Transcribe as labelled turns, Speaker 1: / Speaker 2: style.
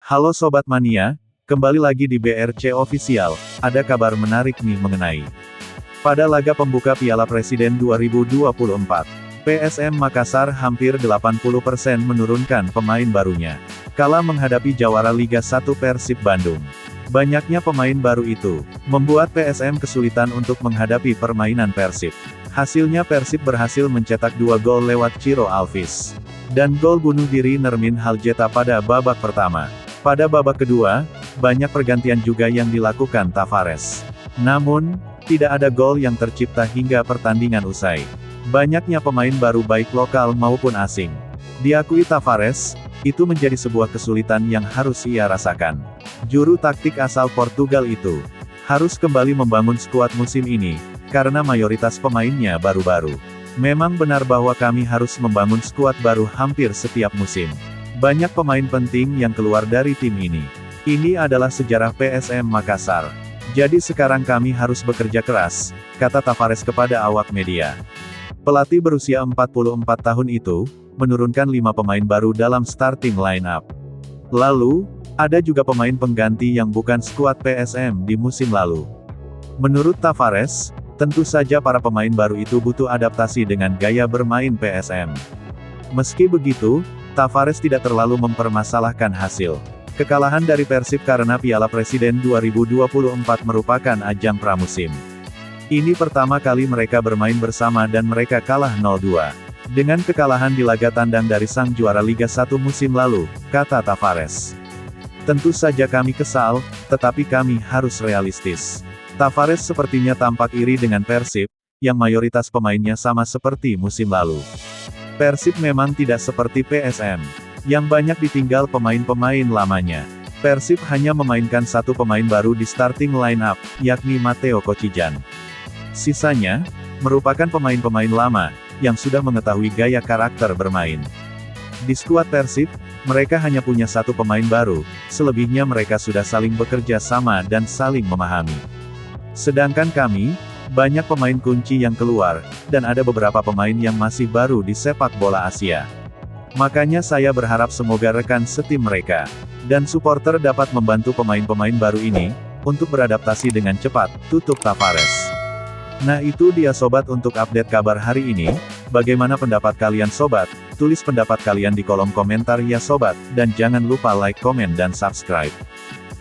Speaker 1: Halo Sobat Mania, kembali lagi di BRC Official, ada kabar menarik nih mengenai pada laga pembuka Piala Presiden 2024. PSM Makassar hampir 80% menurunkan pemain barunya. Kala menghadapi jawara Liga 1 Persib Bandung. Banyaknya pemain baru itu, membuat PSM kesulitan untuk menghadapi permainan Persib. Hasilnya Persib berhasil mencetak 2 gol lewat Ciro Alvis. Dan gol bunuh diri Nermin Haljeta pada babak pertama. Pada babak kedua, banyak pergantian juga yang dilakukan Tavares. Namun, tidak ada gol yang tercipta hingga pertandingan usai. Banyaknya pemain baru baik lokal maupun asing. Diakui Tavares, itu menjadi sebuah kesulitan yang harus ia rasakan. Juru taktik asal Portugal itu harus kembali membangun skuad musim ini, karena mayoritas pemainnya baru-baru. Memang benar bahwa kami harus membangun skuad baru hampir setiap musim. Banyak pemain penting yang keluar dari tim ini. Ini adalah sejarah PSM Makassar. Jadi sekarang kami harus bekerja keras, kata Tavares kepada awak media. Pelatih berusia 44 tahun itu menurunkan 5 pemain baru dalam starting line-up. Lalu, ada juga pemain pengganti yang bukan skuad PSM di musim lalu. Menurut Tavares, tentu saja para pemain baru itu butuh adaptasi dengan gaya bermain PSM. Meski begitu, Tavares tidak terlalu mempermasalahkan hasil kekalahan dari Persib karena Piala Presiden 2024 merupakan ajang pramusim. Ini pertama kali mereka bermain bersama dan mereka kalah 0-2. Dengan kekalahan di laga tandang dari sang juara Liga 1 musim lalu, kata Tavares. Tentu saja kami kesal, tetapi kami harus realistis. Tavares sepertinya tampak iri dengan Persib, yang mayoritas pemainnya sama seperti musim lalu. Persib memang tidak seperti PSM, yang banyak ditinggal pemain-pemain lamanya. Persib hanya memainkan 1 pemain baru di starting line-up, yakni Matteo Kocijan. Sisanya, merupakan pemain-pemain lama, yang sudah mengetahui gaya karakter bermain. Di skuad Persib, mereka hanya punya 1 pemain baru, selebihnya mereka sudah saling bekerja sama dan saling memahami. Sedangkan kami, banyak pemain kunci yang keluar, dan ada beberapa pemain yang masih baru di sepak bola Asia. Makanya saya berharap semoga rekan setim mereka, dan supporter dapat membantu pemain-pemain baru ini, untuk beradaptasi dengan cepat, tutup Tavares. Nah itu dia sobat untuk update kabar hari ini. Bagaimana pendapat kalian sobat? Tulis pendapat kalian di kolom komentar ya sobat, dan jangan lupa like, komen dan subscribe.